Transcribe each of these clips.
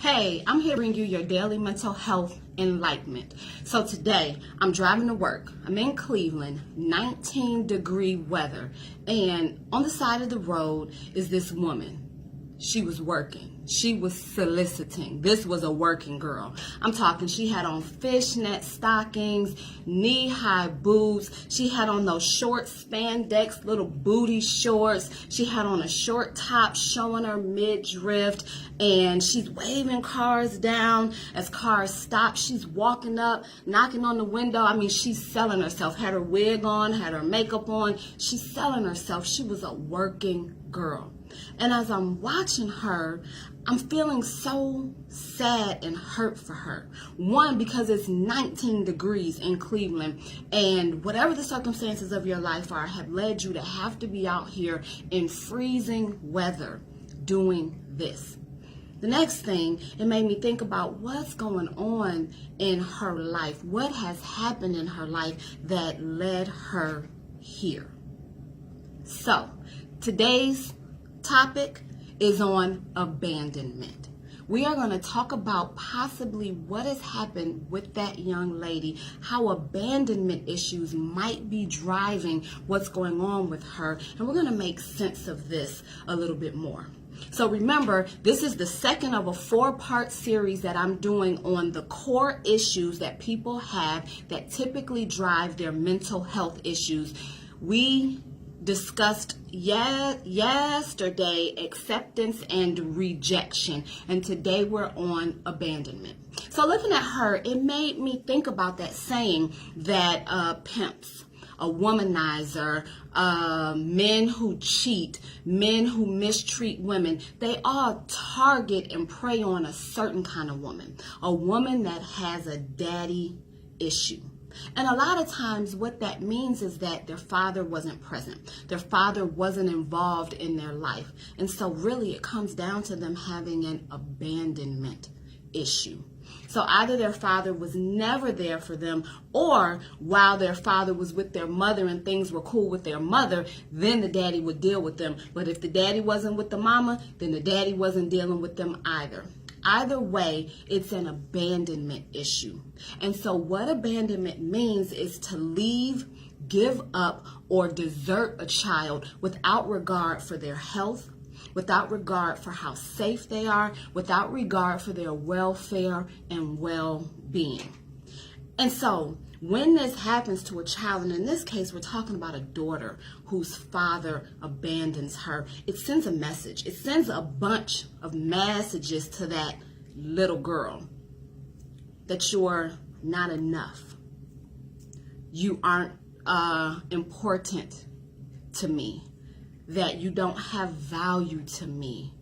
Hey, I'm here to bring you your daily mental health enlightenment. So today, I'm driving to work. I'm in Cleveland, 19-degree weather, and on the side of the road is this woman. She was working. She was soliciting. This was a working girl. I'm talking, she had on fishnet stockings, knee-high boots. She had on those short spandex little booty shorts. She had on a short top showing her midriff, and she's waving cars down. As cars stop, she's walking up, knocking on the window. I mean, she's selling herself. Had her wig on, had her makeup on. She's selling herself. She was a working girl. And as I'm watching her, I'm feeling so sad and hurt for her. One, because it's 19 degrees in Cleveland, and whatever the circumstances of your life are have led you to have to be out here in freezing weather doing this. The next thing, it made me think about what's going on in her life. What has happened in her life that led her here? So, today's topic is on abandonment. We are going to talk about possibly what has happened with that young lady, how abandonment issues might be driving what's going on with her, and we're going to make sense of this a little bit more. So remember, this is the second of a 4-part series that I'm doing on the core issues that people have that typically drive their mental health issues. We discussed yesterday acceptance and rejection, and today we're on abandonment. So looking at her, it made me think about that saying that pimps, a womanizer, men who cheat, men who mistreat women, they all target and prey on a certain kind of woman, a woman that has a daddy issue. And a lot of times what that means is that their father wasn't present. Their father wasn't involved in their life. And so really it comes down to them having an abandonment issue. So either their father was never there for them, or while their father was with their mother and things were cool with their mother, then the daddy would deal with them. But if the daddy wasn't with the mama, then the daddy wasn't dealing with them either. Either way, it's an abandonment issue. And so what abandonment means is to leave, give up, or desert a child without regard for their health, without regard for how safe they are, without regard for their welfare and well-being. And so when this happens to a child, and in this case we're talking about a daughter whose father abandons her, it sends a message. It sends a bunch of messages to that little girl that you're not enough. You aren't important to me. That you don't have value to me.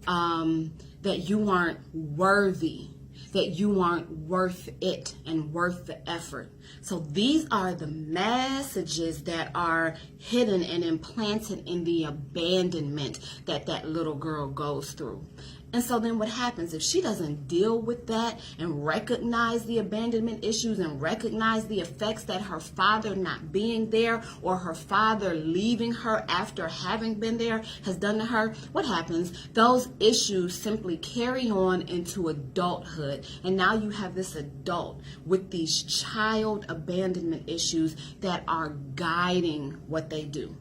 That you aren't worthy. That you aren't worth it and worth the effort. So these are the messages that are hidden and implanted in the abandonment that that little girl goes through. And so then what happens if she doesn't deal with that and recognize the abandonment issues and recognize the effects that her father not being there or her father leaving her after having been there has done to her? What happens? Those issues simply carry on into adulthood. And now you have this adult with these child abandonment issues that are guiding what they do.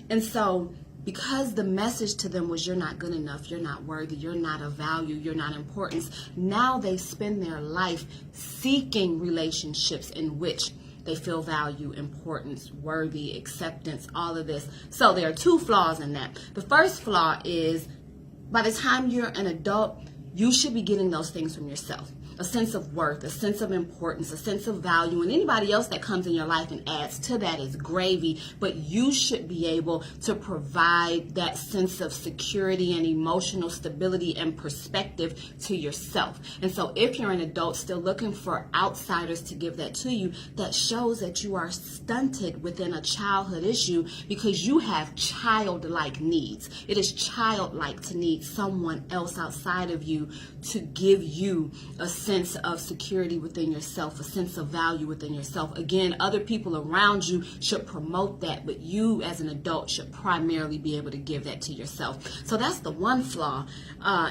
And so because the message to them was you're not good enough, you're not worthy, you're not of value, you're not important, now they spend their life seeking relationships in which they feel value, importance, worthy, acceptance, all of this. So there are 2 flaws in that. The first flaw is by the time you're an adult, you should be getting those things from yourself. A sense of worth, a sense of importance, a sense of value, and anybody else that comes in your life and adds to that is gravy, but you should be able to provide that sense of security and emotional stability and perspective to yourself. And so if you're an adult still looking for outsiders to give that to you, that shows that you are stunted within a childhood issue because you have childlike needs. It is childlike to need someone else outside of you to give you a sense sense of security within yourself, a sense of value within yourself. Again, other people around you should promote that, but you as an adult should primarily be able to give that to yourself. So that's the one flaw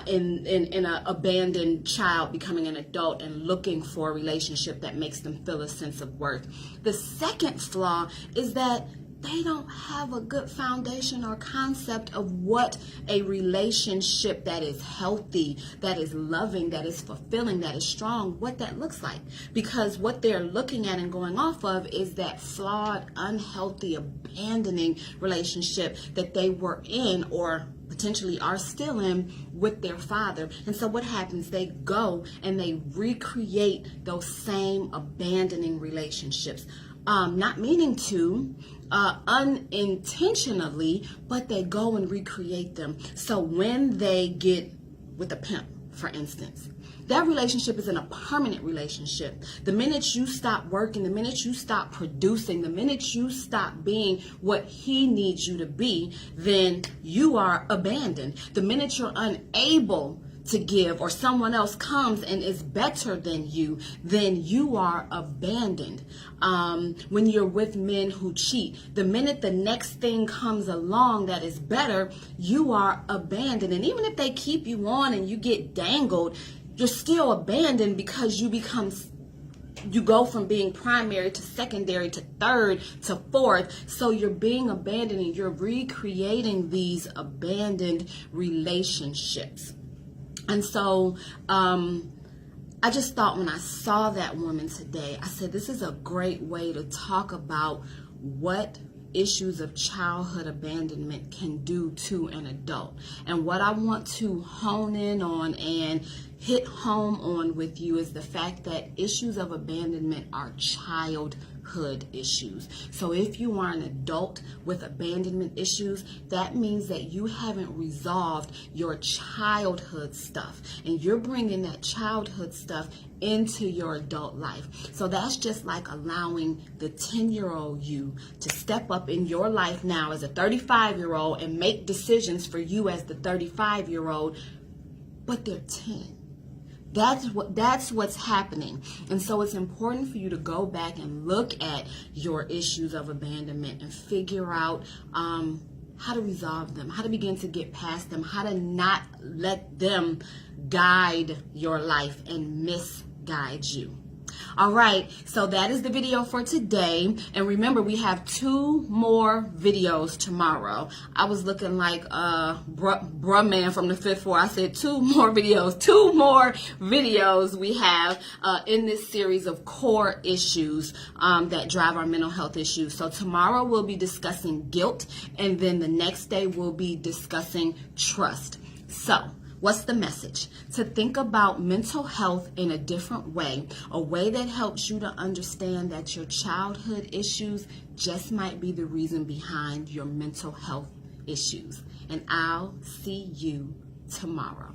in an abandoned child becoming an adult and looking for a relationship that makes them feel a sense of worth. The second flaw is that they don't have a good foundation or concept of what a relationship that is healthy, that is loving, that is fulfilling, that is strong, what that looks like. Because what they're looking at and going off of is that flawed, unhealthy, abandoning relationship that they were in or potentially are still in with their father. And so what happens? They go and they recreate those same abandoning relationships. Not meaning to, unintentionally, but they go and recreate them. So when they get with a pimp, for instance, that relationship isn't a permanent relationship. The minute you stop working, the minute you stop producing, the minute you stop being what he needs you to be, then you are abandoned. The minute you're unable to give, or someone else comes and is better than you, then you are abandoned. When you're with men who cheat, the minute the next thing comes along that is better, you are abandoned. And even if they keep you on and you get dangled, you're still abandoned because you go from being primary to secondary to third to fourth. So you're being abandoned and you're recreating these abandoned relationships. And so I just thought when I saw that woman today, I said, this is a great way to talk about what issues of childhood abandonment can do to an adult. And what I want to hone in on and hit home on with you is the fact that issues of abandonment are childhood issues. So if you are an adult with abandonment issues, that means that you haven't resolved your childhood stuff, and you're bringing that childhood stuff into your adult life. So that's just like allowing the 10-year-old you to step up in your life now as a 35-year-old and make decisions for you as the 35-year-old, but they're 10. That's what's happening. And so it's important for you to go back and look at your issues of abandonment and figure out how to resolve them, how to begin to get past them, how to not let them guide your life and misguide you. All right, so that is the video for today. And remember, we have 2 more videos tomorrow. I was looking like bruh man from the 5th floor. I said 2 more videos. 2 more videos we have in this series of core issues that drive our mental health issues. So tomorrow we'll be discussing guilt, and then the next day we'll be discussing trust. So what's the message? To think about mental health in a different way, a way that helps you to understand that your childhood issues just might be the reason behind your mental health issues. And I'll see you tomorrow.